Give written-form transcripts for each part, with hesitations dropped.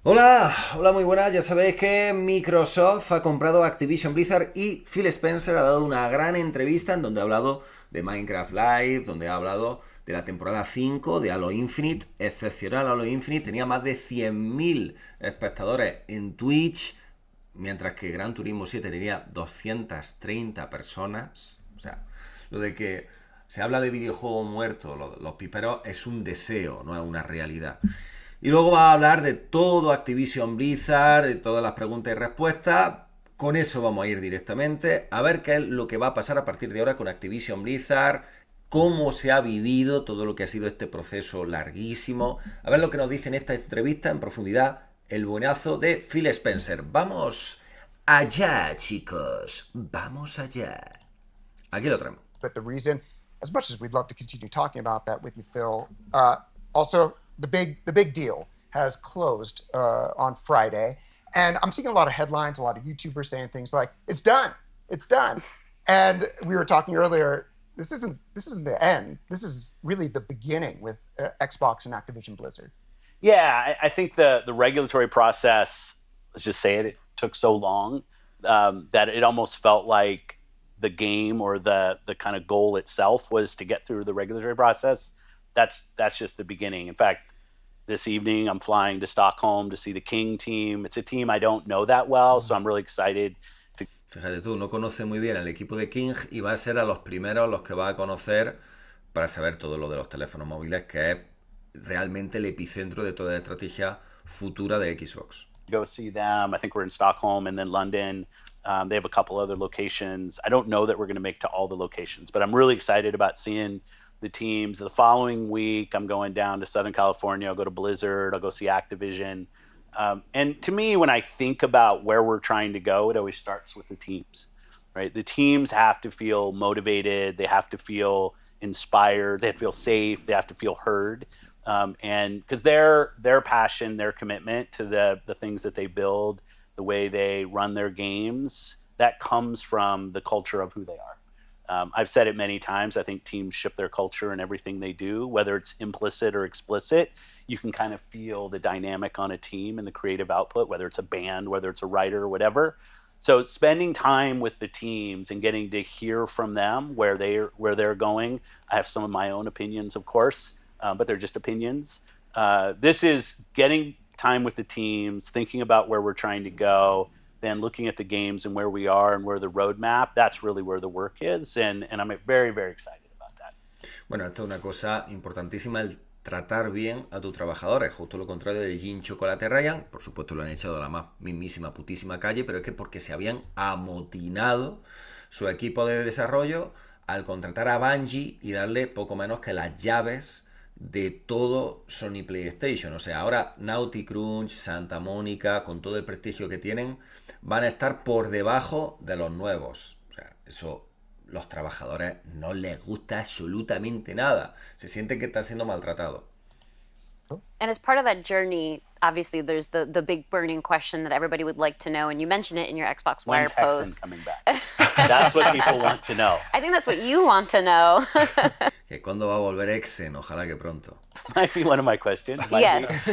Hola, hola, muy buenas. Ya sabéis que Microsoft ha comprado Activision Blizzard y Phil Spencer ha dado una gran entrevista en donde ha hablado de Minecraft Live, donde ha hablado de la temporada 5 de Halo Infinite, excepcional Halo Infinite, tenía más de 100.000 espectadores en Twitch, mientras que Gran Turismo 7 tenía 230 personas. O sea, lo de que se habla de videojuego muerto, los piperos, es un deseo, no es una realidad. Y luego va a hablar de todo Activision Blizzard, de todas las preguntas y respuestas. Con eso vamos a ir directamente a ver qué es lo que va a pasar a partir de ahora con Activision Blizzard, cómo se ha vivido todo lo que ha sido este proceso larguísimo, a ver lo que nos dice en esta entrevista en profundidad el buenazo de Phil Spencer. Vamos allá, chicos, vamos allá. Aquí lo traemos. But the reason, as much as we'd love to continue talking about that with you, Phil, also the big deal has closed on Friday, and I'm seeing a lot of headlines, a lot of YouTubers saying things like it's done," and we were talking earlier. This isn't the end. This is really the beginning with Xbox and Activision Blizzard. Yeah, I think the regulatory process, let's just say it took so long that it almost felt like the game or the kind of goal itself was to get through the regulatory process. That's just the beginning. In fact, this evening I'm flying to Stockholm to see the King team. It's a team I don't know that well, so I'm really excited to. Fíjate tú, no conoce muy bien al equipo de King y va a ser a los primeros los que va a conocer para saber todo lo de los teléfonos móviles, que es realmente el epicentro de toda la estrategia futura de Xbox. Go see them. I think we're in Stockholm and then London. They have a couple other locations. I don't know that we're going to make to all the locations, but I'm really excited about seeing the teams. The following week, I'm going down to Southern California. I'll go to Blizzard. I'll go see Activision. And to me, when I think about where we're trying to go, it always starts with the teams, right? The teams have to feel motivated. They have to feel inspired. They have to feel safe. They have to feel heard. And because their passion, their commitment to the things that they build, the way they run their games, that comes from the culture of who they are. I've said it many times. I think teams ship their culture in everything they do, whether it's implicit or explicit. You can kind of feel the dynamic on a team and the creative output, whether it's a band, whether it's a writer, whatever. So spending time with the teams and getting to hear from them where they're going. I have some of my own opinions, of course, but they're just opinions. This is getting time with the teams, thinking about where we're trying to go, then looking at the games and where we are and where the roadmap. That's really where the work is, and I'm very, very excited about that. Bueno, esto es una cosa importantísima, el tratar bien a tus trabajadores, justo lo contrario de Gin Chocolate Ryan. Por supuesto lo han echado a la más mismísima putísima calle, pero es que porque se habían amotinado su equipo de desarrollo al contratar a Bungie y darle poco menos que las llaves de todo Sony PlayStation. O sea, ahora Naughty Crunch, Santa Mónica, con todo el prestigio que tienen, van a estar por debajo de los nuevos. O sea, eso los trabajadores no les gusta absolutamente nada. Se sienten que están siendo maltratados. And as part of that journey, obviously there's the big burning question that everybody would like to know, and you mentioned it in your Xbox Wire When's post. Hexen coming back? That's what people want to know. I think that's what you want to know. Que cuándo va a volver Exen, ojalá que pronto. Might be one of my questions. Yes,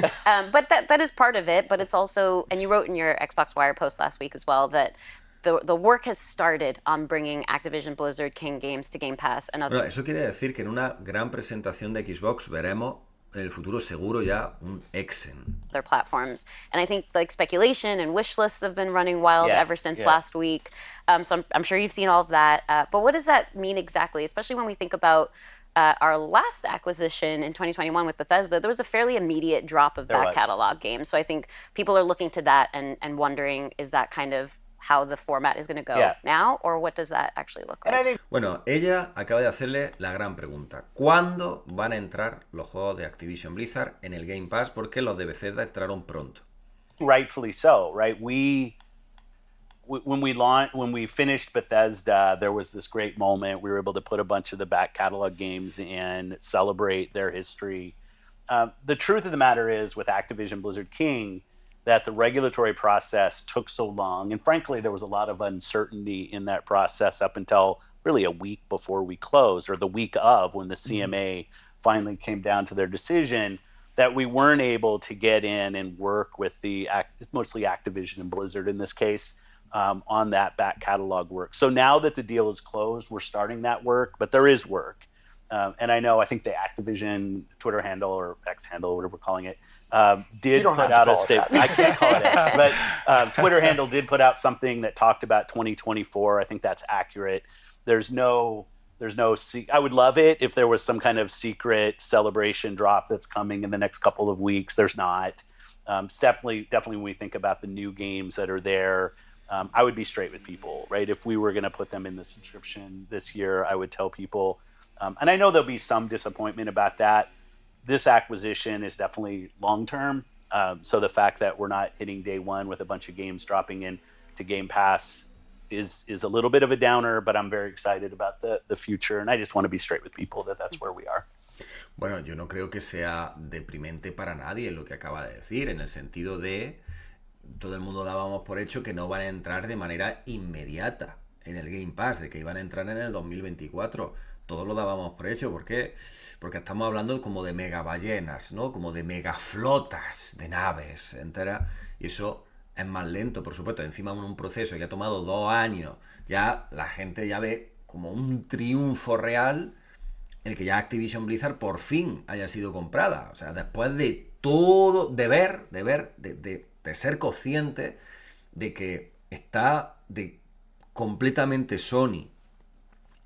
but that is part of it. But it's also, and you wrote in your Xbox Wire post last week as well, that the work has started on bringing Activision Blizzard King games to Game Pass and other. Bueno, eso quiere decir que en una gran presentación de Xbox veremos en el futuro seguro ya un Exen. Their platforms, and I think like speculation and wish lists have been running wild ever since last week. So I'm sure you've seen all of that. But what does that mean exactly? Especially when we think about our last acquisition in 2021 with Bethesda, there was a fairly immediate drop of back catalog games. So I think people are looking to that and wondering, is that kind of how the format is going to go now, or what does that actually look like? Bueno, ella acaba de hacerle la gran pregunta. ¿Cuándo van a entrar los juegos de Activision Blizzard en el Game Pass? Porque los de Bethesda entraron pronto. Rightfully so, right? When we finished Bethesda, there was this great moment. We were able to put a bunch of the back catalog games in, celebrate their history. The truth of the matter is, with Activision Blizzard King, that the regulatory process took so long. And frankly, there was a lot of uncertainty in that process up until really a week before we closed, or the week of when the CMA finally came down to their decision, that we weren't able to get in and work with it's mostly Activision and Blizzard in this case, on that back catalog work. So now that the deal is closed, we're starting that work, but there is work. And I think the Activision Twitter handle or X handle, whatever we're calling it, did put out a statement. I can't call it X, but Twitter handle did put out something that talked about 2024. I think that's accurate. There's no. I would love it if there was some kind of secret celebration drop that's coming in the next couple of weeks. There's not. It's definitely when we think about the new games that are there, I would be straight with people, right? If we were going to put them in the subscription this year, I would tell people. And I know there'll be some disappointment about that. This acquisition is definitely long-term. So the fact that we're not hitting day one with a bunch of games dropping in to Game Pass is a little bit of a downer, but I'm very excited about the future. And I just want to be straight with people that's where we are. Bueno, yo no creo que sea deprimente para nadie lo que acaba de decir, en el sentido de todo el mundo dábamos por hecho que no van a entrar de manera inmediata en el Game Pass, de que iban a entrar en el 2024. Todos lo dábamos por hecho. ¿Por qué? Porque estamos hablando como de megaballenas, ¿no? Como de megaflotas de naves enteras. Y eso es más lento, por supuesto. Encima un proceso que ha tomado 2 años. Ya la gente ya ve como un triunfo real el que ya Activision Blizzard por fin haya sido comprada. O sea, después de todo, de ser consciente de que está completamente Sony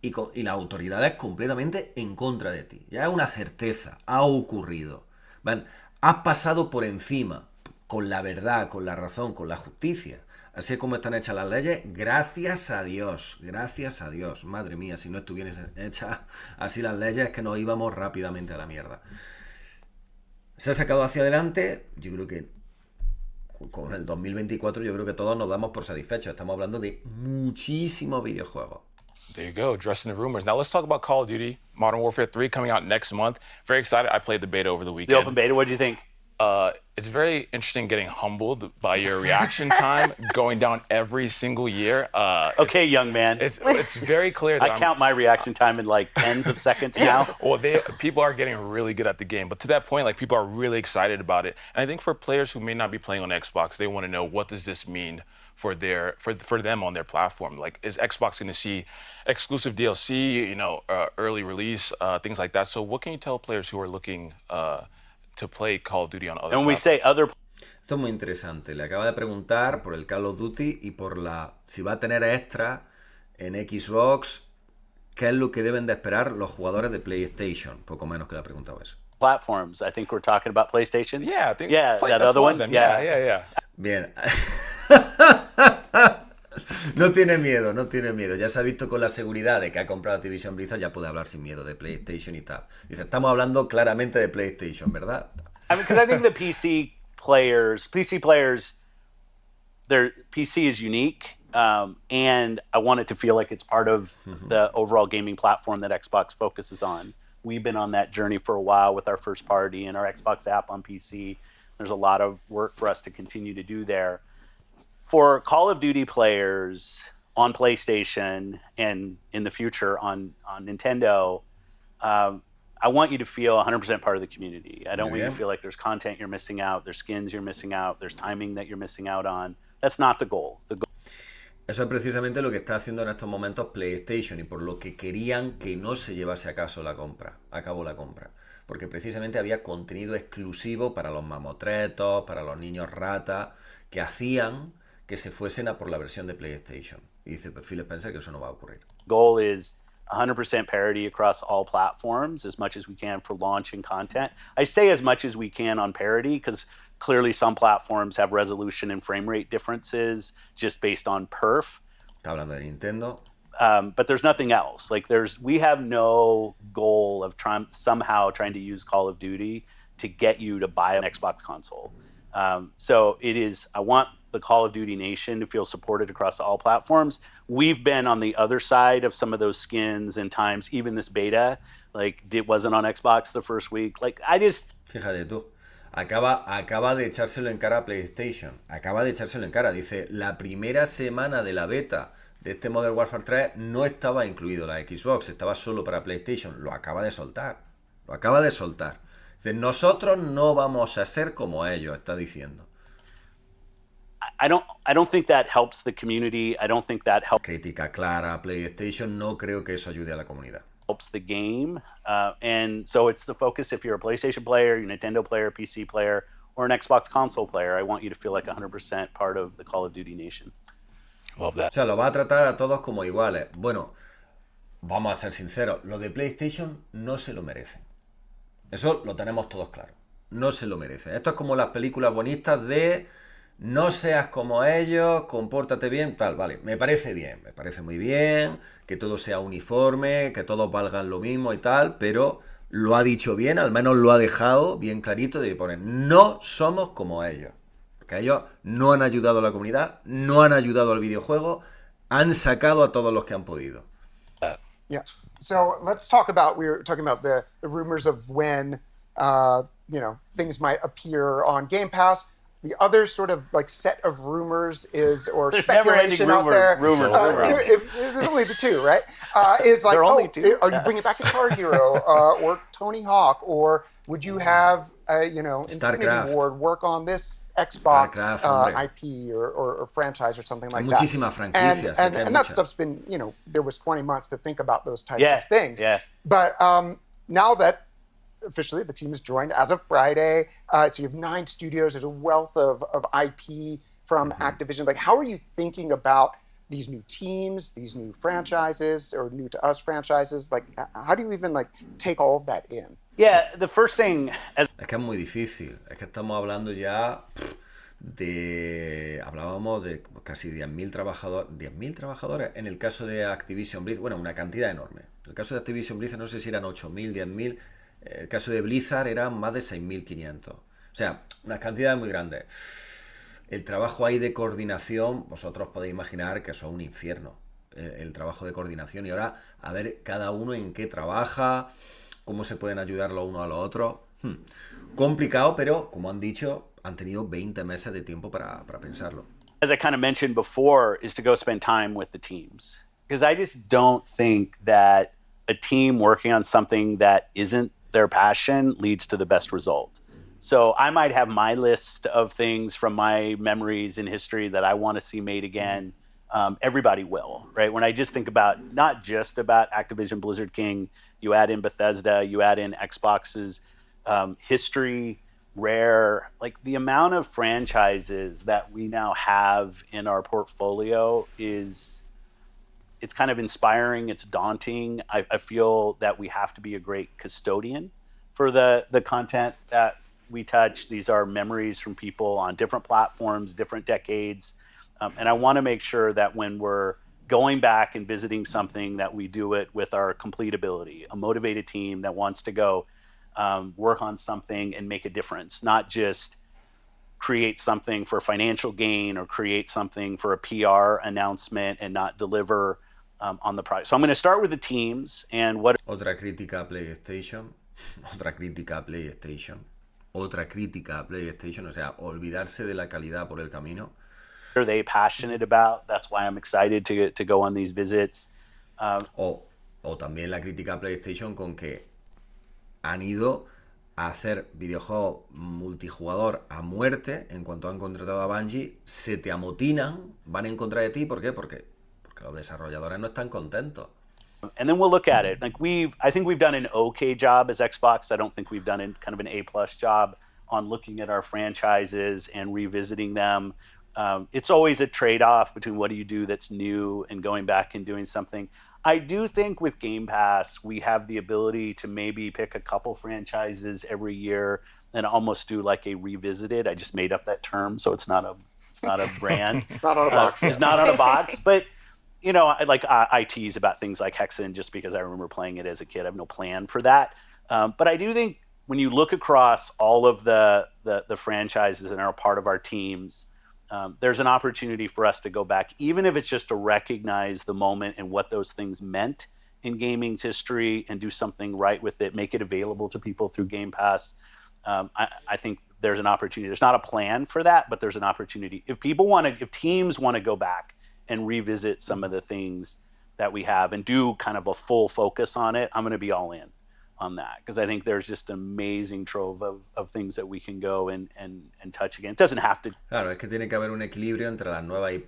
y las autoridades completamente en contra de ti. Ya es una certeza, ha ocurrido. ¿Ven? Has pasado por encima, con la verdad, con la razón, con la justicia. Así es como están hechas las leyes, gracias a Dios, gracias a Dios. Madre mía, si no estuviesen hechas así las leyes, es que nos íbamos rápidamente a la mierda. Se ha sacado hacia adelante, yo creo que con el 2024 yo creo que todos nos damos por satisfechos. Estamos hablando de muchísimos videojuegos. There you go, addressing the rumors. Now let's talk about Call of Duty Modern Warfare 3 coming out next month. Very excited. I played the beta over the weekend. The open beta, what did you think? It's very interesting getting humbled by your reaction time going down every single year. Okay, young man. It's very clear that I count my reaction time in like tens of seconds now. Well, people are getting really good at the game, but to that point, like people are really excited about it. And I think for players who may not be playing on Xbox, they want to know, what does this mean for them on their platform? Like, is Xbox going to see exclusive DLC, early release, things like that? So what can you tell players who are looking to play Call of Duty on other platforms? And we say other. Esto es muy interesante. Le acaba de preguntar por el Call of Duty y por si va a tener extra en Xbox. ¿Qué es lo que deben de esperar los jugadores de PlayStation? Poco menos que le ha preguntado eso. Platforms. I think we're talking about PlayStation. Yeah, I think. Yeah, that other one. Then. Yeah. Bien. No tiene miedo. Ya se ha visto con la seguridad de que ha comprado Activision Blizzard, ya puede hablar sin miedo de PlayStation y tal. Dice, estamos hablando claramente de PlayStation, ¿verdad? I mean, because I think the PC players, their PC is unique, and I want it to feel like it's part of the overall gaming platform that Xbox focuses on. We've been on that journey for a while with our first party and our Xbox app on PC. There's a lot of work for us to continue to do there. For Call of Duty players on PlayStation and in the future on Nintendo, I want you to feel 100% part of the community. I don't want you to feel like there's content you're missing out, there's skins you're missing out, there's timing that you're missing out on. That's not the goal. Eso es precisamente lo que está haciendo en estos momentos PlayStation y por lo que querían que no se llevase a cabo la compra. Porque precisamente había contenido exclusivo para los mamotretos, para los niños ratas, que hacían que se fuesen a por la versión de PlayStation. Y dice Phil Spencer que eso no va a ocurrir. Goal is 100% parity across all platforms, as much as we can for launching content. I say as much as we can on parity because clearly some platforms have resolution and frame rate differences just based on perf. Está hablando de Nintendo. But there's nothing else. Like we have no goal of somehow trying to use Call of Duty to get you to buy an Xbox console. So it is, I want the Call of Duty nation to feel supported across all platforms. We've been on the other side of some of those skins and times, even this beta, wasn't on Xbox the first week. Fíjate tú. Acaba de echárselo en cara a PlayStation. Dice, la primera semana de la beta de este Modern Warfare 3 no estaba incluido la Xbox, estaba solo para PlayStation. Lo acaba de soltar. Dice, nosotros no vamos a ser como ellos, está diciendo. I don't think that helps the community. I don't think that Crítica clara a PlayStation, no creo que eso ayude a la comunidad. helps the game. And so it's the focus if you're a PlayStation player, you're a Nintendo player, PC player, or an Xbox console player. I want you to feel like 100% part of the Call of Duty nation. Love that. O sea, lo va a tratar a todos como iguales. Bueno, vamos a ser sinceros, los de PlayStation no se lo merecen. Eso lo tenemos todos claro. No se lo merecen. Esto es como las películas bonitas de no seas como ellos, compórtate bien, tal, vale. Me parece bien, me parece muy bien, que todo sea uniforme, que todos valgan lo mismo y tal, pero lo ha dicho bien, al menos lo ha dejado bien clarito de poner, no somos como ellos. Porque ellos no han ayudado a la comunidad, no han ayudado al videojuego, han sacado a todos los que han podido. Yeah. So let's talk about, we were talking about the rumors of when, things might appear on Game Pass. The other sort of like set of rumors is, or There's speculation never-ending out there. rumors. There's only the two, right? Is like, There are only two. Are you bringing back Guitar Hero or Tony Hawk, or would you have, Infinity StarCraft. Ward work on this Xbox StarCraft, IP or franchise or something like Muchísimas that? franquicias, And that muchas. stuff's been, there was 20 months to think about those types Yeah, of things. yeah. But now that officially the team is joined as of Friday, so you have 9 studios, there's a wealth of IP from Activision. Like, how are you thinking about these new teams, these new franchises, or new to us franchises? Like, how do you even like take all of that in? Yeah, the first thing, as Es que es muy difícil, es que estamos hablando ya hablábamos de casi 10.000 trabajadores en el caso de Activision Blizzard, bueno, una cantidad enorme. En el caso de Activision Blizzard no sé si eran 8.000, 10.000, el caso de Blizzard eran más de 6.500. O sea, unas cantidades muy grandes. El trabajo ahí de coordinación, vosotros podéis imaginar que eso es un infierno, el trabajo de coordinación. Y ahora, a ver cada uno en qué trabaja, cómo se pueden ayudar los unos a los otros. Complicado, pero como han dicho, han tenido 20 meses de tiempo para pensarlo. as I kind of mentioned before, is to go spend time with the teams. Because I just don't think that a team working on something that isn't their passion leads to the best result. So I might have my list of things from my memories in history that I want to see made again. Everybody will, right? When I just think about, not just about Activision Blizzard King, you add in Bethesda, you add in Xbox's history, Rare, like the amount of franchises that we now have in our portfolio it's kind of inspiring. It's daunting. I feel that we have to be a great custodian for the content that we touch. These are memories from people on different platforms, different decades. And I want to make sure that when we're going back and visiting something, that we do it with our complete ability, a motivated team that wants to go work on something and make a difference, not just create something for financial gain or create something for a PR announcement and not deliver on the product. So I'm going to start with the teams and what Otra crítica a PlayStation, otra crítica a PlayStation, otra crítica a PlayStation, o sea, olvidarse de la calidad por el camino. are they passionate about. That's why I'm excited to go on these visits. O también la crítica a PlayStation con que han ido a hacer videojuegos multijugador a muerte en cuanto han contratado a Bungie, se te amotinan, van en contra de ti. ¿Por qué? Porque los desarrolladores no están contentos. And then we'll look at it. Like I think we've done an okay job as Xbox. I don't think we've done kind of an A+ job on looking at our franchises and revisiting them. It's always a trade-off between what do you do that's new and going back and doing something. I do think with Game Pass, we have the ability to maybe pick a couple franchises every year and almost do like a revisited. I just made up that term, so it's not a brand. It's not on a box. It's not on a box, but I like I tease about things like Hexen just because I remember playing it as a kid. I have no plan for that, but I do think when you look across all of the franchises and are a part of our teams, there's an opportunity for us to go back, even if it's just to recognize the moment and what those things meant in gaming's history and do something right with it, make it available to people through Game Pass. I think there's an opportunity. There's not a plan for that, but there's an opportunity. If teams want to go back and revisit some of the things that we have and do kind of a full focus on it, I'm going to be all in on that, because I think there's just an amazing trove of things that we can go and touch again. It doesn't have to. Claro, es que tiene que haber un equilibrio entre las nuevas IP,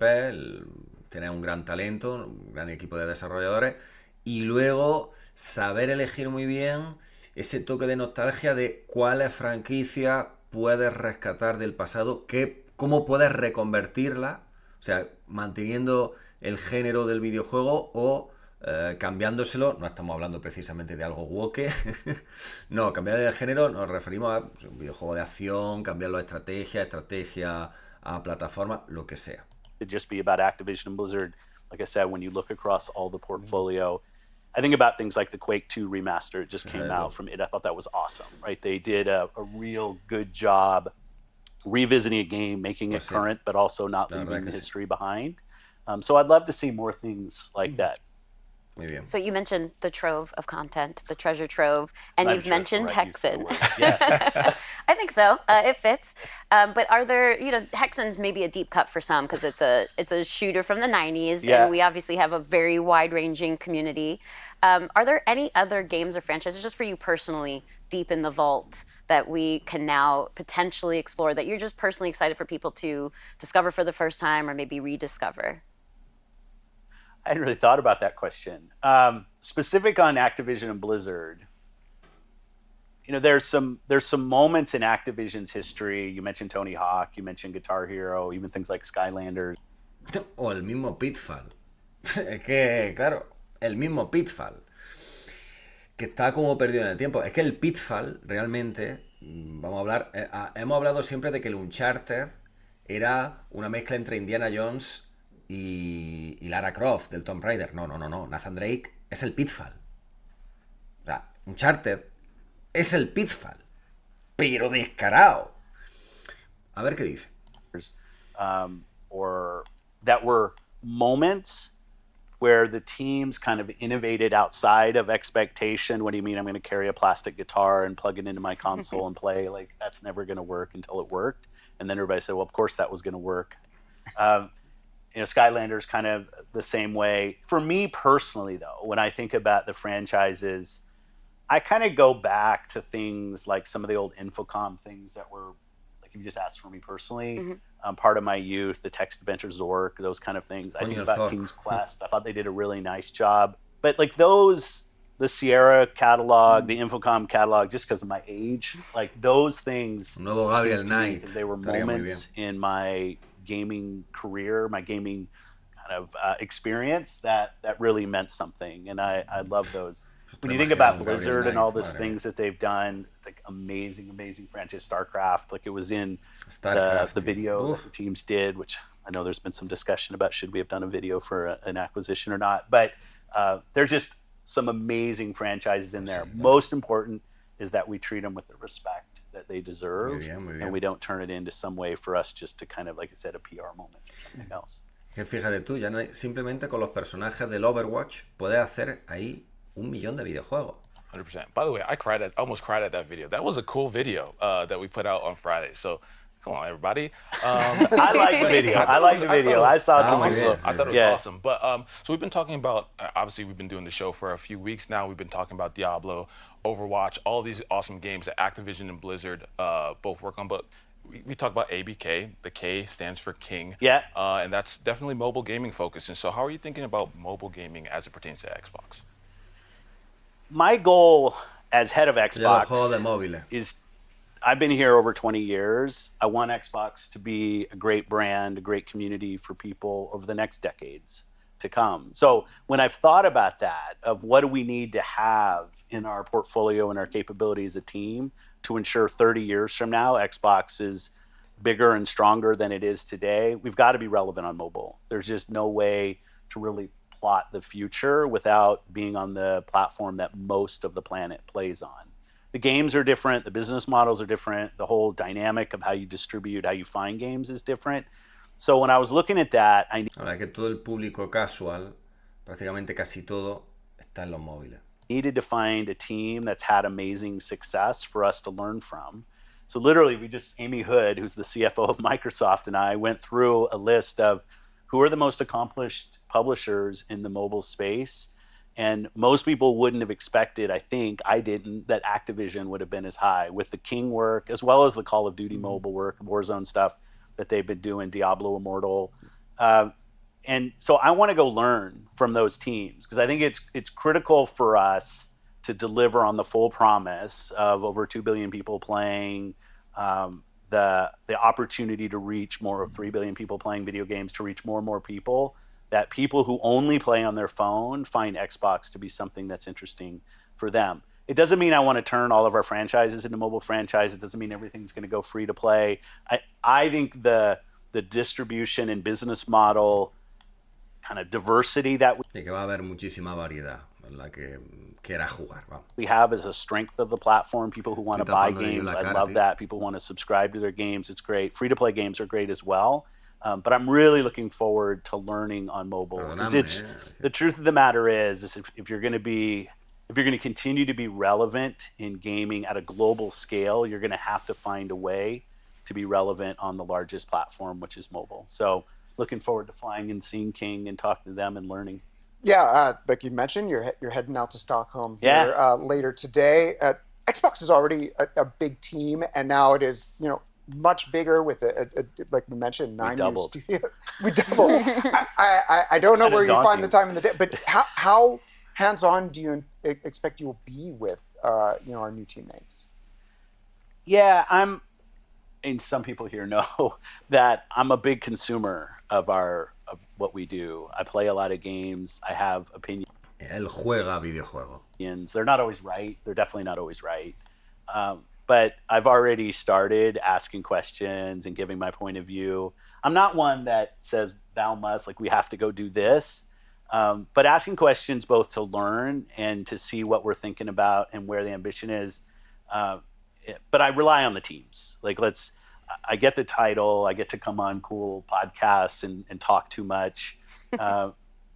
tener un gran talento, un gran equipo de desarrolladores, y luego saber elegir muy bien ese toque de nostalgia de cuáles franquicias puedes rescatar del pasado, cómo puedes reconvertirla, o sea, manteniendo el género del videojuego o cambiándoselo. No estamos hablando precisamente de algo woke. No, cambiar el género nos referimos a pues, un videojuego de acción, cambiar la estrategia a plataforma, lo que sea. It'd just be about Activision and Blizzard. Like I said, when you look across all the portfolio, I think about things like the Quake 2 remaster. It just came out from it. I thought that was awesome, right? They did a real good job revisiting a game, making it current, but also not leaving the history behind. So I'd love to see more things like that. Muy bien. So you mentioned the trove of content, the treasure trove, and you've mentioned Hexen. Yeah. I think so. It fits. But are there, Hexen's maybe a deep cut for some because it's a shooter from the 90s, and we obviously have a very wide-ranging community. Are there any other games or franchises, just for you personally, deep in the vault that we can now potentially explore, that you're just personally excited for people to discover for the first time or maybe rediscover? I hadn't really thought about that question. Specific on Activision and Blizzard, there's some moments in Activision's history. You mentioned Tony Hawk, you mentioned Guitar Hero, even things like Skylanders. O el mismo Pitfall. Es que, claro, el mismo Pitfall. Que está como perdido en el tiempo. Es que el Pitfall, realmente, vamos a hablar, hemos hablado siempre de que el Uncharted era una mezcla entre Indiana Jones y Lara Croft del Tomb Raider. No. Nathan Drake es el Pitfall. O sea, Uncharted es el Pitfall, pero descarado. A ver qué dice. Or that were moments where the teams kind of innovated outside of expectation. What do you mean I'm going to carry a plastic guitar and plug it into my console and play? Like, that's never going to work until it worked. And then everybody said, well, of course that was going to work. Skylanders kind of the same way. For me personally, though, when I think about the franchises, I kind of go back to things like some of the old Infocom things that were, like if you just asked for me personally, part of my youth, the Text Adventure Zork, those kind of things. I think about King's Quest. I thought they did a really nice job. But like those, the Sierra catalog, the Infocom catalog, just because of my age, like those things, Nuevo Gabriel Knight. they were moments in my gaming career, my gaming kind of experience that really meant something, and I love those. When you think about Blizzard and all these things that they've done, like amazing franchise, StarCraft, like it was in the video that the teams did, which I know there's been some discussion about should we have done a video for an acquisition or not, but there's just some amazing franchises in there. Most important is that we treat them with the respect that they deserve, muy bien. And we don't turn it into some way for us just to kind of, like I said, a PR moment or something else. Que fíjate tú, ya no hay, simplemente con los personajes del Overwatch puedes hacer ahí 1 millón de videojuegos. 100%. By the way, I almost cried at that video. That was a cool video that we put out on Friday. So come on, everybody. I like the video. I saw some. I thought it was awesome. But so we've been talking about, obviously we've been doing the show for a few weeks now. We've been talking about Diablo, Overwatch, all these awesome games that Activision and Blizzard both work on. But we talked about ABK. The K stands for King. Yeah. And that's definitely mobile gaming focused. And so how are you thinking about mobile gaming as it pertains to Xbox? My goal as head of Xbox is, I've been here over 20 years. I want Xbox to be a great brand, a great community for people over the next decades to come. So when I've thought about that, of what do we need to have in our portfolio and our capability as a team to ensure 30 years from now, Xbox is bigger and stronger than it is today, we've got to be relevant on mobile. There's just no way to really plot the future without being on the platform that most of the planet plays on. The games are different, the business models are different, the whole dynamic of how you distribute, how you find games is different. So when I was looking at that, Ahora que todo el público casual, prácticamente casi todo, está en los móviles. Needed to find a team that's had amazing success for us to learn from. So literally, Amy Hood, who's the CFO of Microsoft, and I went through a list of who are the most accomplished publishers in the mobile space And most people wouldn't have expected, I think, I didn't, that Activision would have been as high with the King work, as well as the Call of Duty mobile work, Warzone stuff that they've been doing, Diablo Immortal. And so I want to go learn from those teams, because I think it's critical for us to deliver on the full promise of over 2 billion people playing, the opportunity to reach more of 3 billion people playing video games, to reach more and more people, that people who only play on their phone find Xbox to be something that's interesting for them. It doesn't mean I want to turn all of our franchises into mobile franchises. It doesn't mean everything's going to go free to play. I think the distribution and business model kind of diversity that Y que va a haber muchísima variedad en la que quiera jugar. Vamos. we have is a strength of the platform. People who want to buy games, I love that. People want to subscribe to their games, it's great. Free-to-play games are great as well. But I'm really looking forward to learning on mobile. Because the truth of the matter is if you're going to continue to be relevant in gaming at a global scale, you're going to have to find a way to be relevant on the largest platform, which is mobile. So looking forward to flying and seeing King and talking to them and learning. Yeah, like you mentioned, you're heading out to Stockholm here, later today. Xbox is already a big team, and now it is, much bigger with like we mentioned, 9 new studios. We doubled. I don't know where you find the time in the day, but how hands-on do you expect you will be with our new teammates? Yeah, and some people here know that I'm a big consumer of what we do. I play a lot of games. I have opinions. Él juega videojuegos. They're not always right. They're definitely not always right. But I've already started asking questions and giving my point of view. I'm not one that says, thou must, like we have to go do this. But asking questions both to learn and to see what we're thinking about and where the ambition is. But I rely on the teams. I get the title. I get to come on cool podcasts and talk too much.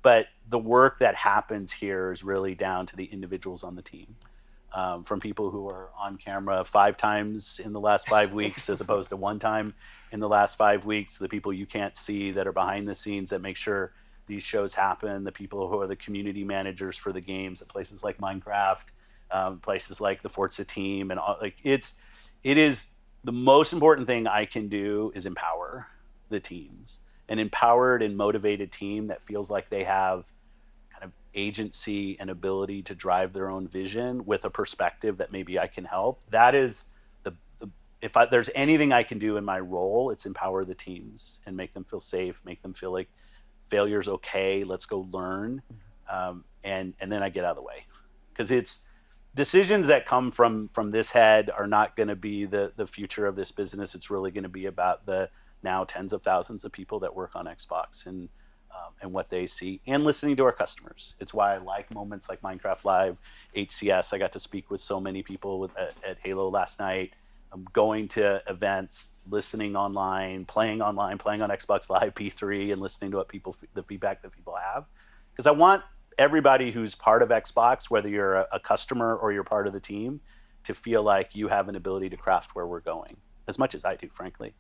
But the work that happens here is really down to the individuals on the team. From people who are on camera 5 times in the last 5 weeks as opposed to 1 time in the last 5 weeks, the people you can't see that are behind the scenes that make sure these shows happen, the people who are the community managers for the games at places like Minecraft, places like the Forza team, and all, it is the most important thing I can do is empower the teams. An empowered and motivated team that feels like they have kind of agency and ability to drive their own vision with a perspective that maybe I can help. That is if there's anything I can do in my role, it's empower the teams and make them feel safe, make them feel like failure's okay, let's go learn, and then I get out of the way. Because it's decisions that come from this head are not going to be the future of this business. It's really going to be about the now tens of thousands of people that work on Xbox and what they see, and listening to our customers. It's why I like moments like Minecraft Live, HCS. I got to speak with so many people at Halo last night. I'm going to events, listening online, playing on Xbox Live P3, and listening to the feedback that people have. Because I want everybody who's part of Xbox, whether you're a customer or you're part of the team, to feel like you have an ability to craft where we're going, as much as I do, frankly.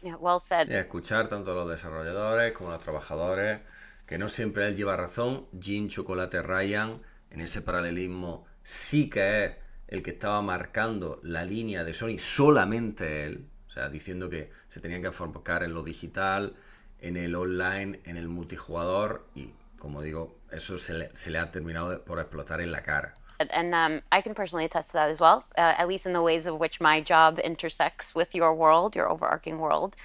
Yeah, well said. Y escuchar tanto a los desarrolladores como a los trabajadores, que no siempre él lleva razón. Jim Chocolate Ryan, en ese paralelismo, sí que es el que estaba marcando la línea de Sony, solamente él, o sea, diciendo que se tenían que enfocar en lo digital, en el online, en el multijugador, y como digo, eso se le ha terminado por explotar en la cara. And I can personally attest to that as well, at least in the ways of which my job intersects with your world, your overarching world,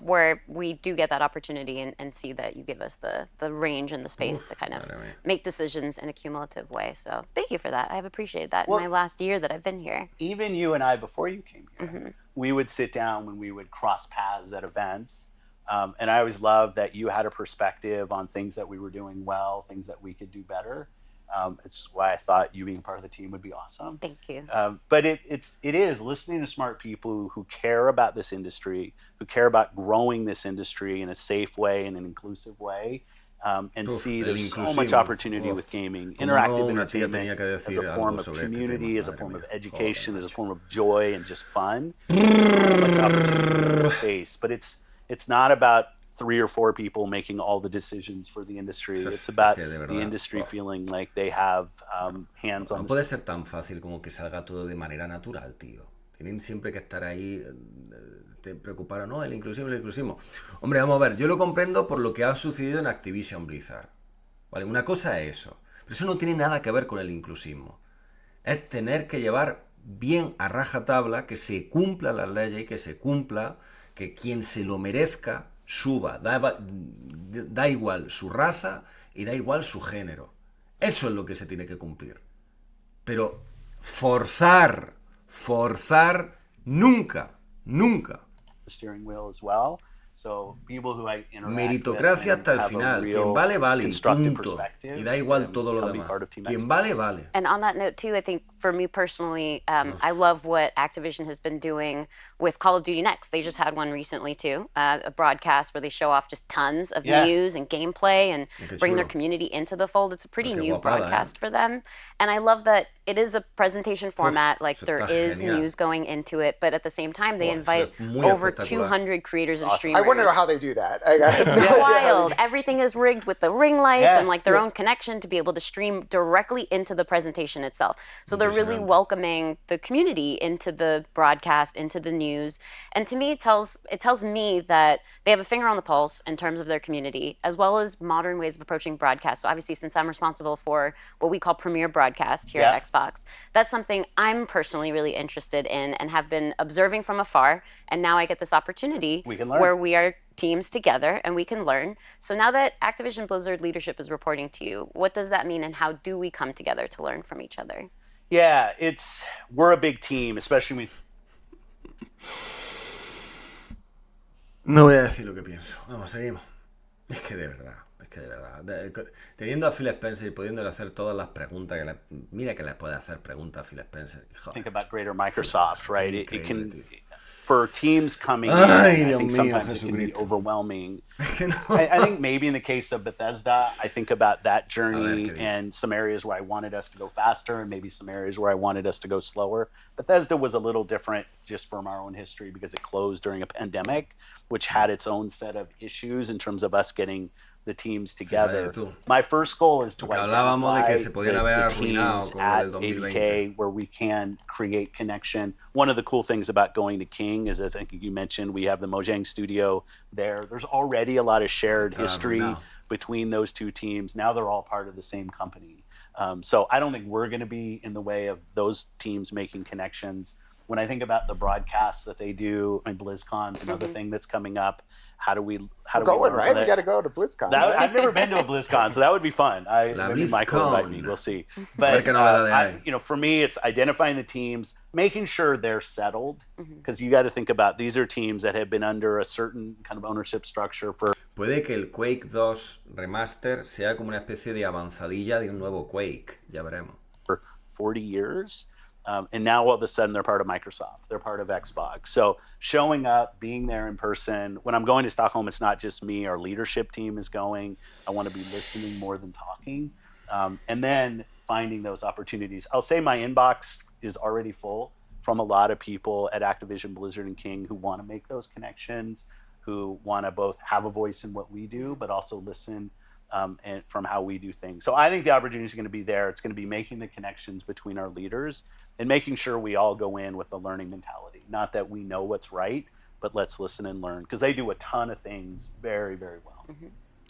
where we do get that opportunity and see that you give us the range and the space to kind of make decisions in a cumulative way. So thank you for that. I've appreciated that in my last year that I've been here. Even you and I, before you came here, we would sit down when we would cross paths at events. And I always loved that you had a perspective on things that we were doing well, things that we could do better. It's why I thought you being part of the team would be awesome. Thank you. But it is listening to smart people who care about this industry, who care about growing this industry in a safe way and an inclusive way, and see there's so much opportunity with gaming, interactive entertainment as a form of community, as a form of education, as a form of joy and just fun. There's so much opportunity in this space, but it's not about 3 or 4 people making all the decisions for the industry. It's about the industry feeling like they have hands on. No puede ser tan fácil como que salga todo de manera natural, tío. Tienen siempre que estar ahí, te preocupar, no, el inclusivo. Hombre, vamos a ver, yo lo comprendo por lo que ha sucedido en Activision Blizzard. Vale, una cosa es eso, pero eso no tiene nada que ver con el inclusismo. Es tener que llevar bien a rajatabla que se cumplan las leyes y que se cumpla que quien se lo merezca suba. Da igual su raza y da igual su género. Eso es lo que se tiene que cumplir. Pero forzar, nunca. Meritocracia hasta el final. Quien vale, vale. Punto. Y da igual todo lo demás. Quien vale, vale. And on that note, too, I think for me personally, I love what Activision has been doing with Call of Duty Next. They just had one recently, too, a broadcast where they show off just tons of news and gameplay and bring their community into the fold. It's a pretty new broadcast for them. And I love that it is a presentation format, like there is news going into it, but at the same time, they invite over 200 creators and streamers. I want to know how they do that. It's wild. Everything is rigged with the ring lights and like their own connection to be able to stream directly into the presentation itself. So they're really welcoming the community into the broadcast, into the news. And to me, it tells me that they have a finger on the pulse in terms of their community, as well as modern ways of approaching broadcast. So obviously, since I'm responsible for what we call premier broadcast here at Xbox, that's something I'm personally really interested in and have been observing from afar. And now I get this opportunity where we are teams together and we can learn. So now that Activision Blizzard leadership is reporting to you, what does that mean and how do we come together to learn from each other? Yeah, we're a big team, especially with... No voy a decir lo que pienso. Vamos, seguimos. Es que de verdad. Teniendo a Phil Spencer y pudiéndole hacer todas las preguntas mira que le puede hacer preguntas a Phil Spencer. Joder. Think about greater Microsoft, right? It can, for teams coming in, I think sometimes it can be overwhelming. I think maybe in the case of Bethesda, I think about that journey and some areas where I wanted us to go faster and maybe some areas where I wanted us to go slower. Bethesda was a little different just from our own history because it closed during a pandemic, which had its own set of issues in terms of us getting the teams together. My first goal is to identify the teams at ABK where we can create connection. One of the cool things about going to King is, I think you mentioned, we have the Mojang studio there. There's already a lot of shared history between those two teams. Now they're all part of the same company. So I don't think we're going to be in the way of those teams making connections. When I think about the broadcasts that they do, and BlizzCon's another thing that's coming up. How do we going, right? We got to go to BlizzCon. I've never been to a BlizzCon, so that would be fun. Maybe Michael will invite me. We'll see. But for me, it's identifying the teams, making sure they're settled, because you got to think about these are teams that have been under a certain kind of ownership structure for. Puede que el Quake 2 remaster sea como una especie de avanzadilla de un nuevo Quake. Ya veremos. For 40 years. And now all of a sudden they're part of Microsoft. They're part of Xbox. So showing up, being there in person. When I'm going to Stockholm, it's not just me. Our leadership team is going. I want to be listening more than talking. And then finding those opportunities. I'll say my inbox is already full from a lot of people at Activision, Blizzard, and King who want to make those connections, who want to both have a voice in what we do, but also listen and from how we do things. So I think the opportunity is going to be there. It's going to be making the connections between our leaders and making sure we all go in with a learning mentality. Not that we know what's right, but let's listen and learn, because they do a ton of things very, very well.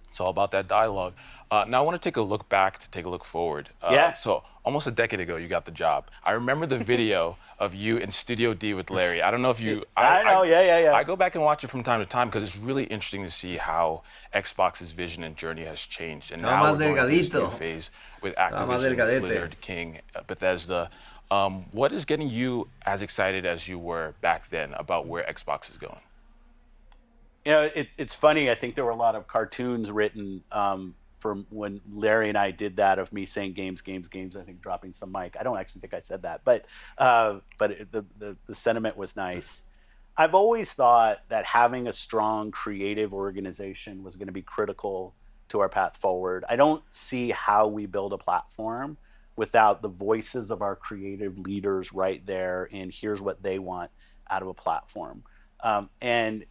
It's all about that dialogue. Now I want to take a look back to take a look forward. So almost a decade ago, you got the job. I remember the video of you in Studio D with Larry. I don't know if you... I know, yeah. I go back and watch it from time to time because it's really interesting to see how Xbox's vision and journey has changed. And now we're going through this new phase with Activision, Blizzard, King, Bethesda. What is getting you as excited as you were back then about where Xbox is going? You know, it's funny. I think there were a lot of cartoons written from when Larry and I did that of me saying games. I think dropping some mic. I don't actually think I said that, but the sentiment was nice. I've always thought that having a strong creative organization was going to be critical to our path forward. I don't see how we build a platform without the voices of our creative leaders right there, and here's what they want out of a platform. And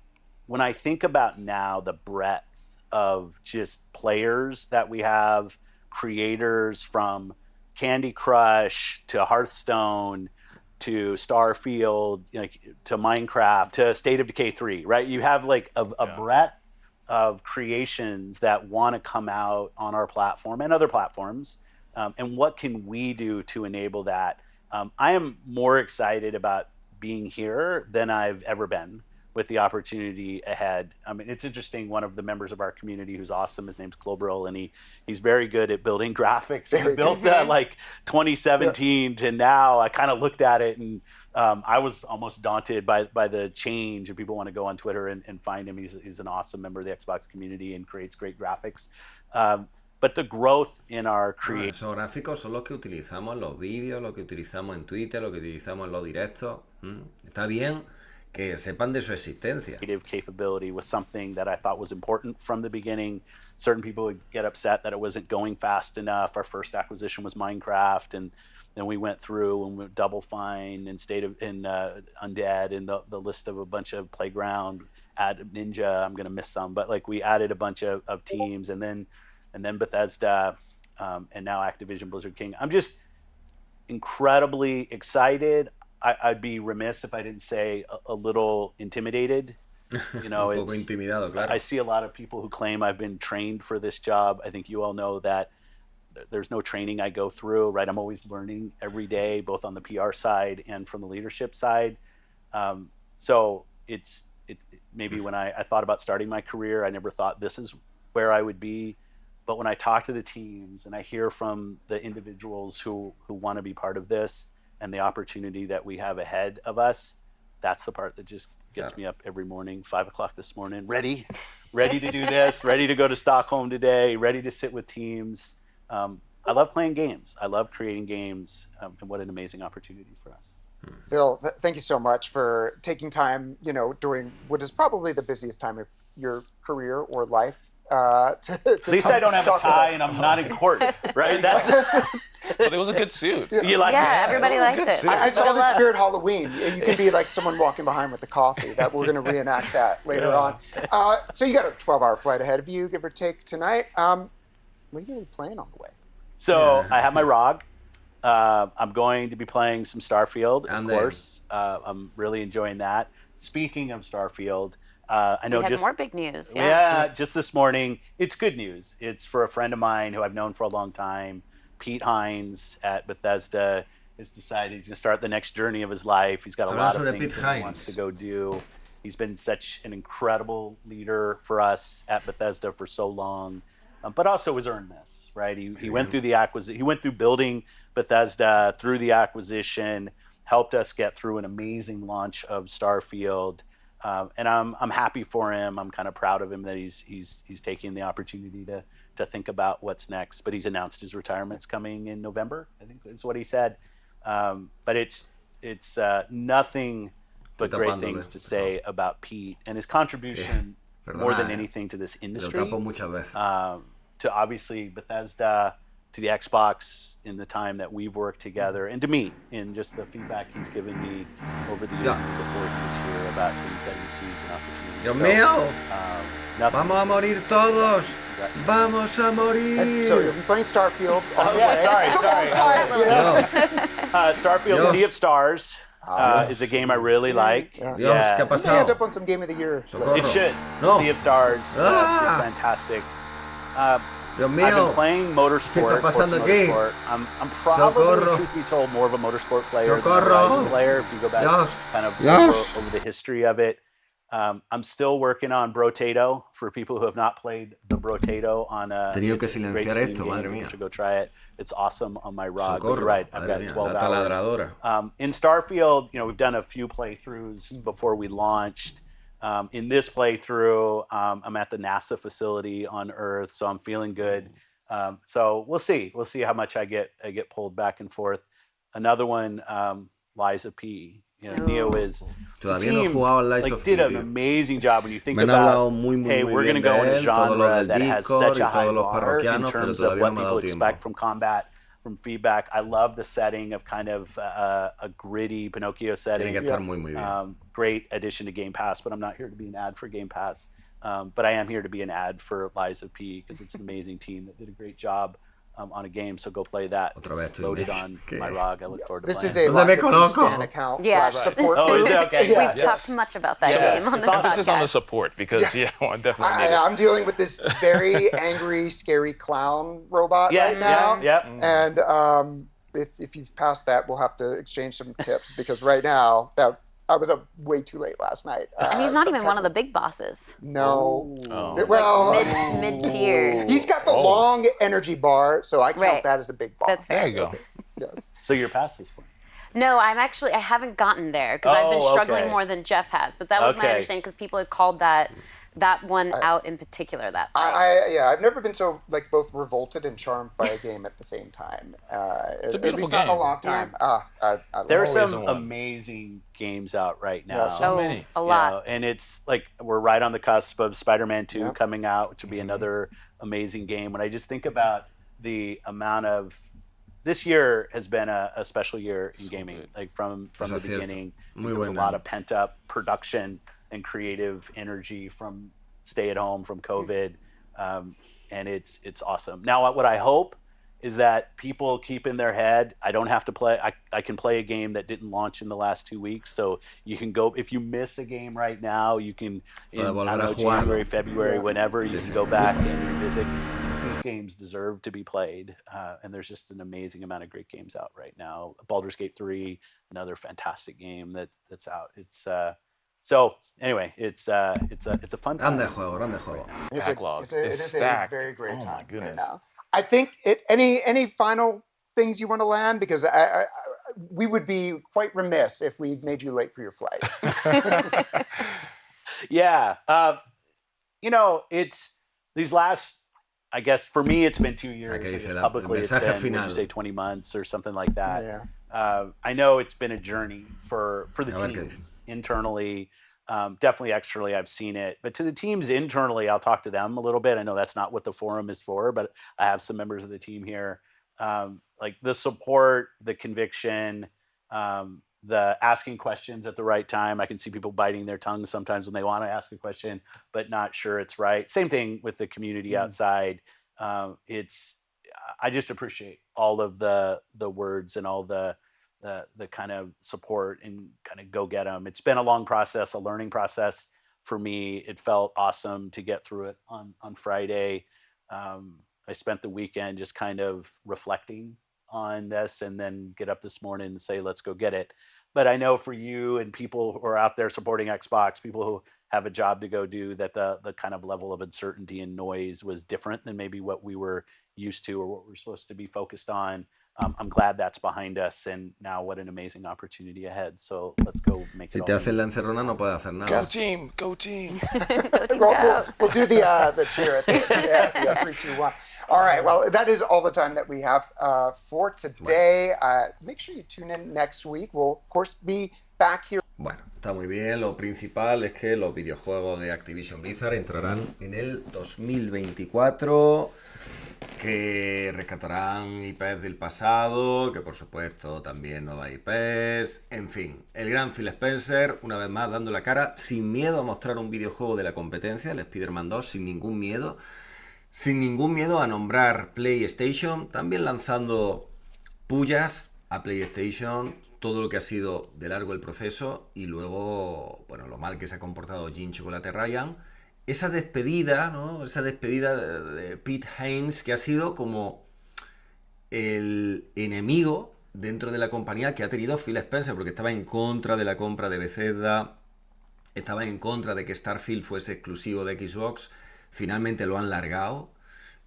when I think about now the breadth of just players that we have, creators from Candy Crush to Hearthstone to Starfield, like, to Minecraft to State of Decay 3, right? You have like a breadth of creations that want to come out on our platform and other platforms. And what can we do to enable that? I am more excited about being here than I've ever been with the opportunity ahead. I mean, it's interesting. One of the members of our community who's awesome, his name's Clobril, and he's very good at building graphics. And he built that like 2017 to now. I kind of looked at it and I was almost daunted by the change. And people want to go on Twitter and find him. He's an awesome member of the Xbox community and creates great graphics. But the growth in our creation. Esos gráficos son los que utilizamos en los vídeos, los que utilizamos en Twitter, los que utilizamos en los directos. Está bien que sepan de su existencia. Creative capability was something that I thought was important from the beginning. Certain people would get upset that it wasn't going fast enough. Our first acquisition was Minecraft, and then we went through and we Double Fine and Undead and the list of a bunch of Playground, add Ninja. I'm gonna miss some, but like we added a bunch of teams, and then Bethesda, and now Activision Blizzard King. I'm just incredibly excited. I'd be remiss if I didn't say a little intimidated. You know, Un poco intimidado, claro. I see a lot of people who claim I've been trained for this job. I think you all know that there's no training I go through, right? I'm always learning every day, both on the PR side and from the leadership side. So maybe when I thought about starting my career, I never thought this is where I would be. But when I talk to the teams and I hear from the individuals who want to be part of this and the opportunity that we have ahead of us, that's the part that just gets me up every morning, 5 o'clock this morning, ready to do this, ready to go to Stockholm today, ready to sit with teams. I love playing games. I love creating games, and what an amazing opportunity for us. Phil, thank you so much for taking time, during what is probably the busiest time of your career or life. At least I don't have a tie and I'm not in court, right? But it was a good suit. You like it? Everybody liked it. I saw it in Spirit Halloween. You can be like someone walking behind with the coffee. That we're going to reenact that later on. So you got a 12-hour flight ahead of you, give or take, tonight. What are you going to be playing on the way? So I have my ROG. I'm going to be playing some Starfield, of course. I'm really enjoying that. Speaking of Starfield, I know we had more big news. Yeah, just this morning. It's good news. It's for a friend of mine who I've known for a long time, Pete Hines at Bethesda. Has decided he's going to start the next journey of his life. He's got a lot of things that he wants to go do. He's been such an incredible leader for us at Bethesda for so long, but also has earned this, right? He went through the acquisition. He went through building Bethesda, through the acquisition, helped us get through an amazing launch of Starfield. And I'm happy for him. I'm kind of proud of him that he's taking the opportunity to think about what's next. But he's announced his retirement's coming in November, I think is what he said. But it's nothing but great things to say about Pete and his contribution more than anything to this industry. To obviously Bethesda, to the Xbox in the time that we've worked together, and to me in just the feedback he's given me over the years before he was here about things that he sees and opportunities. Dios mío, vamos a morir todos. Vamos a morir. So you'll be playing Starfield on the way. Starfield Sea of Stars is a game I really like. ¿Qué ha pasado? It may end up on some Game of the Year. It should. Sea of Stars is fantastic. Dios mío. I've been playing motorsport. I'm probably, truth be told, more of a motorsport player than a Horizon player. If you go back kind of over the history of it. I'm still working on Brotato for people who have not played the Brotato on a Tenido que silenciar esto, game. madre mía. You should go try it. It's awesome on my ROG. You're right. I've got 12 la hours. In Starfield, we've done a few playthroughs before we launched. In this playthrough, I'm at the NASA facility on Earth, so I'm feeling good. So we'll see. We'll see how much I get pulled back and forth. Another one, Liza P. Neo is the team did an amazing job when you think about, hey, we're going to go in a genre that has such a high bar in terms of what people expect from combat. from feedback. I love the setting of kind of a gritty Pinocchio setting. Tiene que estar muy bien. Great addition to Game Pass, but I'm not here to be an ad for Game Pass. But I am here to be an ad for Liza P because it's an amazing team that did a great job on a game. So go play that. It's loaded on my ROG. I look forward to playing. This is a Liza P Stan account Yeah. support. Oh, is it? Okay. Yeah. We've talked much about that Yes. game on this It's awesome. podcast. This is on the support because I definitely need it. I'm dealing with this very angry, scary clown robot right now. And if you've passed that, we'll have to exchange some tips because right now I was up way too late last night. And he's not even one of the big bosses. No. Oh. Well, Mid-tier. he's got the long energy bar, so I count that as a big boss. That's fair. There you go. Yes. So you're past this point. No, I haven't gotten there because I've been struggling okay. more than Jeff has. But that was my Okay. understanding because people had called that one out in particular, that fight. I've never been so both revolted and charmed by a game at the same time. It's a at beautiful least not in a game. long time. I love There are it. some one. amazing games out right now. Yes. Oh, many. a You lot. know, and it's like we're right on the cusp of Spider-Man 2 Yeah. coming out, which will be another amazing game. When I just think about the amount of this year has been a special year in gaming, like from the Eso es cierto. beginning. Muy There was a buena. lot of pent-up production and creative energy from stay at home, from COVID, and it's awesome. Now, what I hope is that people keep in their head, I don't have to play, I can play a game that didn't launch in the last 2 weeks, so you can go, if you miss a game right now, you can, in, I don't know, January, February, whenever, you can go back and revisit. These games deserve to be played, and there's just an amazing amount of great games out right now. Baldur's Gate 3, another fantastic game that's out. It's so anyway, it's a fun time. Grande juego. Backlog It is is stacked. a very great Oh time my goodness. right now. I think any final things you want to land, because we would be quite remiss if we made you late for your flight. Yeah, it's these last. I guess for me, it's been 2 years. Aquí I dice guess el publicly, it's mensaje been, would final. you say, 20 months or something like that. Yeah. I know it's been a journey for the A ver qué teams internally. Definitely externally, I've seen it. But to the teams internally, I'll talk to them a little bit. I know that's not what the forum is for, but I have some members of the team here. Like the support, the conviction, the asking questions at the right time. I can see people biting their tongues sometimes when they want to ask a question, but not sure it's right. Same thing with the community outside. I just appreciate all of the words and all the kind of support and kind of go get them. It's been a long process, a learning process for me. It felt awesome to get through it on Friday. I spent the weekend just kind of reflecting on this and then get up this morning and say, let's go get it. But I know for you and people who are out there supporting Xbox, people who have a job to go do, that the kind of level of uncertainty and noise was different than maybe what we were used to or what we're supposed to be focused on. I'm glad that's behind us, and now what an amazing opportunity ahead. So let's go make Si it te all. hacen la encerrona no puedes hacer nada. Go team, go team. We'll do the cheer at the end. Yeah, 3, 2, 1. All right. Well, that is all the time that we have for today. Make sure you tune in next week. We'll, of course, be back here. Bueno, está muy bien. Lo principal es que los videojuegos de Activision Blizzard entrarán en el 2024, que rescatarán IPs del pasado, que por supuesto también nuevas IPs, en fin, el gran Phil Spencer, una vez más dando la cara, sin miedo a mostrar un videojuego de la competencia, el Spider-Man 2, sin ningún miedo a nombrar PlayStation, también lanzando pullas a PlayStation, todo lo que ha sido de largo el proceso, y luego, bueno, lo mal que se ha comportado Jim Chocolate Ryan. Esa despedida, ¿no? Esa despedida de Pete Hines, que ha sido como el enemigo dentro de la compañía que ha tenido Phil Spencer, porque estaba en contra de la compra de Bethesda, estaba en contra de que Starfield fuese exclusivo de Xbox, finalmente lo han largado.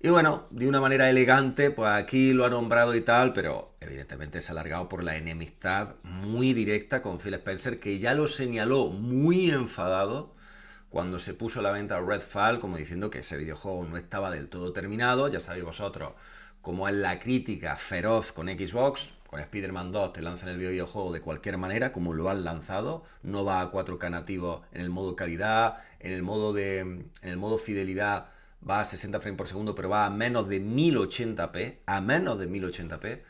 Y bueno, de una manera elegante, pues aquí lo ha nombrado y tal, pero evidentemente se ha largado por la enemistad muy directa con Phil Spencer, que ya lo señaló muy enfadado cuando se puso a la venta Redfall, como diciendo que ese videojuego no estaba del todo terminado. Ya sabéis vosotros cómo es la crítica feroz con Xbox. Con Spider-Man 2 te lanzan el videojuego de cualquier manera, como lo han lanzado. No va a 4K nativo en el modo calidad, en el modo fidelidad va a 60 frames por segundo, pero va a menos de 1080p, a menos de 1080p,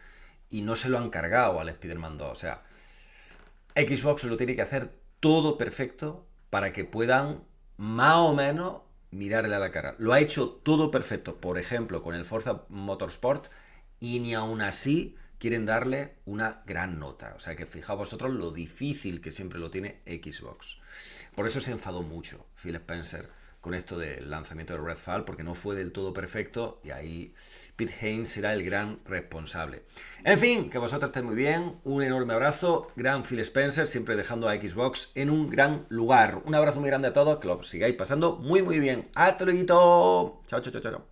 y no se lo han cargado al Spider-Man 2. O sea, Xbox lo tiene que hacer todo perfecto para que puedan más o menos mirarle a la cara. Lo ha hecho todo perfecto, por ejemplo, con el Forza Motorsport, y ni aún así quieren darle una gran nota. O sea que fijaos vosotros lo difícil que siempre lo tiene Xbox. Por eso se enfadó mucho Phil Spencer con esto del lanzamiento de Redfall, porque no fue del todo perfecto, y ahí Pete Haynes será el gran responsable. En fin, que vosotros estéis muy bien, un enorme abrazo, gran Phil Spencer, siempre dejando a Xbox en un gran lugar. Un abrazo muy grande a todos, que lo sigáis pasando muy muy bien. ¡Hasta luego! Chao, chao, chao, chao.